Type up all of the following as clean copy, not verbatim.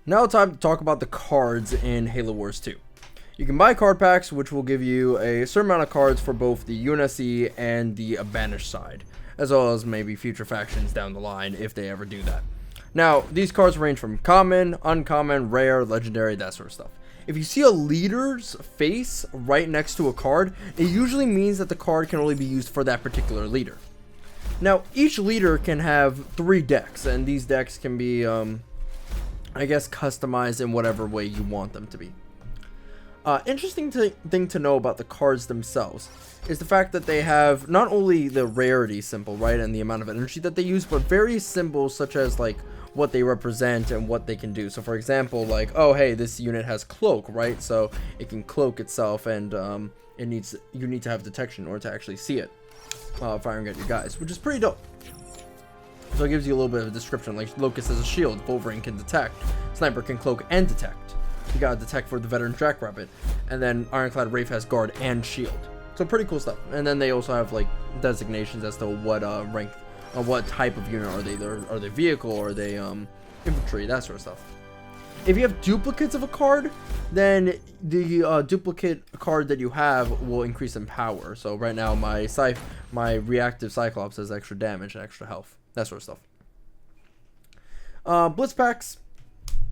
Now time to talk about the cards in Halo Wars 2. You can buy card packs, which will give you a certain amount of cards for both the UNSC and the banished side, as well as maybe future factions down the line if they ever do that. Now, these cards range from common, uncommon, rare, legendary, that sort of stuff. If you see a leader's face right next to a card, it usually means that the card can only be used for that particular leader. Now, each leader can have 3 decks, and these decks can be, I guess, customized in whatever way you want them to be. Interesting thing to know about the cards themselves is the fact that they have not only the rarity symbol, right, and the amount of energy that they use, but various symbols such as like what they represent and what they can do. So for example, like, oh hey, this unit has cloak, right? So it can cloak itself, and you need to have detection in order to actually see it firing at your guys, which is pretty dope. So it gives you a little bit of a description, like Locust has a shield, Wolverine can detect, Sniper can cloak and detect. You gotta detect for the veteran Jackrabbit, and then Ironclad Wraith has guard and shield. So pretty cool stuff. And then they also have like designations as to what rank, what type of unit are they? Are they vehicle, or are they infantry, that sort of stuff. If you have duplicates of a card, then the duplicate card that you have will increase in power. So right now my reactive Cyclops has extra damage and extra health, that sort of stuff. Blitz Packs.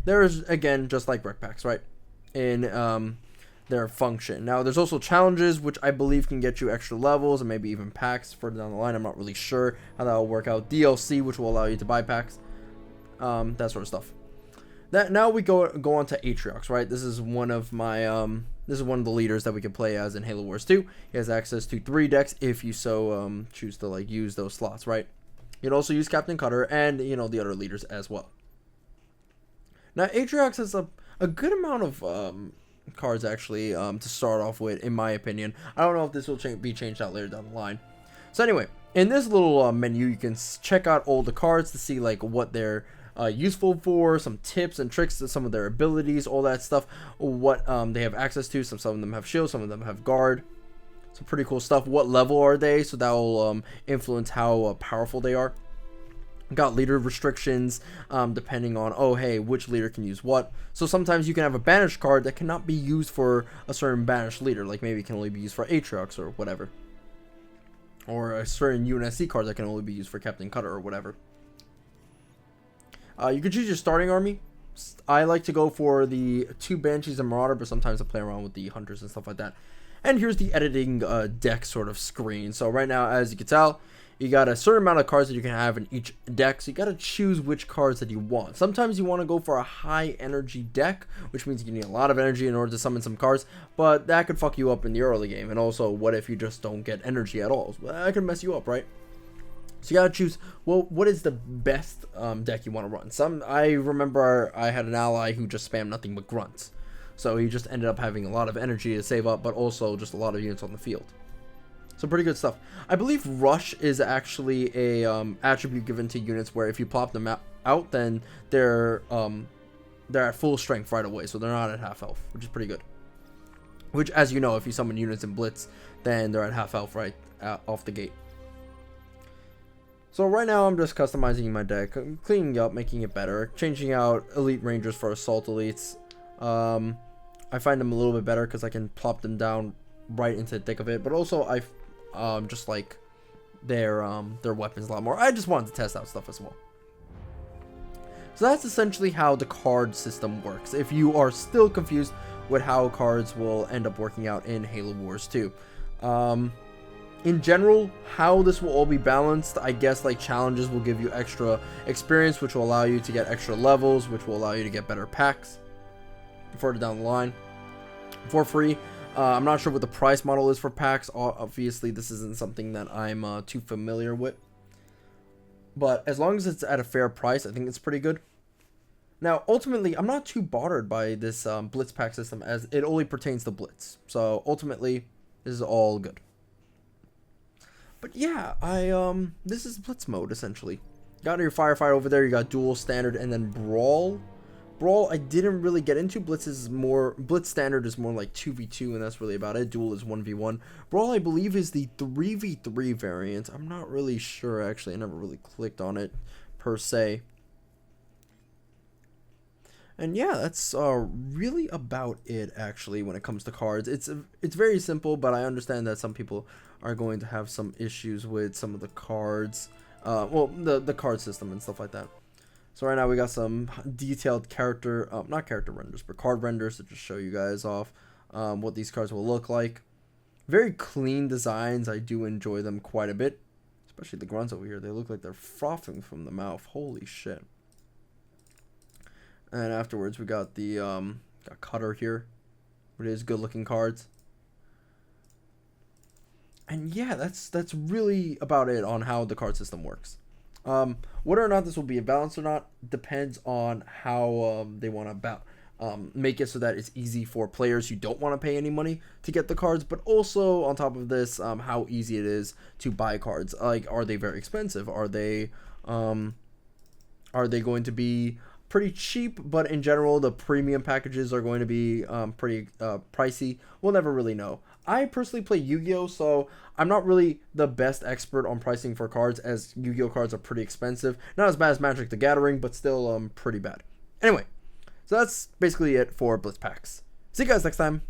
There's, again, just like Rec Packs, right, in their function. Now, there's also challenges, which I believe can get you extra levels and maybe even packs further down the line. I'm not really sure how that will work out. DLC, which will allow you to buy packs, that sort of stuff. Now we go on to Atriox, right? This is one of my this is one of the leaders that we can play as in Halo Wars 2. He has access to 3 decks if you so choose to like use those slots, right? You can also use Captain Cutter and the other leaders as well. Now, Atriox has a good amount of cards, actually, to start off with, in my opinion. I don't know if this will be changed out later down the line. So anyway, in this little menu, you can check out all the cards to see like what they're useful for, some tips and tricks to some of their abilities, all that stuff, what they have access to. Some of them have shield, some of them have guard. Some pretty cool stuff. What level are they? So that will influence how powerful they are. Got leader restrictions depending on, oh hey, which leader can use what. So sometimes you can have a banished card that cannot be used for a certain banished leader, like maybe it can only be used for Atriox or whatever, or a certain UNSC card that can only be used for Captain Cutter or whatever. You can choose your starting army. I like to go for the 2 Banshees and Marauder, but sometimes I play around with the Hunters and stuff like that. And here's the editing deck sort of screen. So right now, as you can tell, you got a certain amount of cards that you can have in each deck, so you got to choose which cards that you want. Sometimes you want to go for a high energy deck, which means you need a lot of energy in order to summon some cards, but that could fuck you up in the early game. And also, what if you just don't get energy at all? That could mess you up, right? So you got to choose, well, what is the best deck you want to run. I remember I had an ally who just spammed nothing but grunts, so he just ended up having a lot of energy to save up, but also just a lot of units on the field. So pretty good stuff. I believe Rush is actually a attribute given to units where if you plop them out, then they're at full strength right away, so they're not at half health, which is pretty good. Which, as you know, if you summon units in Blitz, then they're at half health right off the gate. So right now I'm just customizing my deck, cleaning up, making it better, changing out Elite Rangers for Assault Elites. I find them a little bit better because I can plop them down right into the thick of it, but also I just like their weapons a lot more. I just wanted to test out stuff as well. So that's essentially how the card system works, if you are still confused with how cards will end up working out in Halo Wars 2. In general, how this will all be balanced, I guess like challenges will give you extra experience, which will allow you to get extra levels, which will allow you to get better packs further down the line for free. I'm not sure what the price model is for packs. Obviously, this isn't something that I'm too familiar with. But as long as it's at a fair price, I think it's pretty good. Now, ultimately, I'm not too bothered by this Blitz pack system, as it only pertains to Blitz. So, ultimately, this is all good. But yeah, this is Blitz mode, essentially. Got your Firefight over there, you got Duel, Standard, and then Brawl. Brawl, I didn't really get into. Blitz Standard is more like 2v2, and that's really about it. Duel is 1v1. Brawl, I believe, is the 3v3 variant. I'm not really sure, actually. I never really clicked on it, per se. And yeah, that's really about it actually when it comes to cards. It's very simple, but I understand that some people are going to have some issues with some of the cards. Well, the card system and stuff like that. So right now we got some detailed character, not character renders, but card renders to just show you guys off what these cards will look like. Very clean designs. I do enjoy them quite a bit, especially the grunts over here. They look like they're frothing from the mouth. Holy shit. And afterwards we got the got Cutter here. It is good looking cards. And yeah, that's really about it on how the card system works. Whether or not this will be a balance or not depends on how they want to make it so that it's easy for players who don't want to pay any money to get the cards, but also on top of this, how easy it is to buy cards. Like, are they very expensive? Are they going to be pretty cheap? But in general, the premium packages are going to be pretty pricey. We'll never really know. I personally play Yu-Gi-Oh, so I'm not really the best expert on pricing for cards, as Yu-Gi-Oh cards are pretty expensive. Not as bad as Magic the Gathering, but still pretty bad. Anyway, so that's basically it for Blitz Packs. See you guys next time.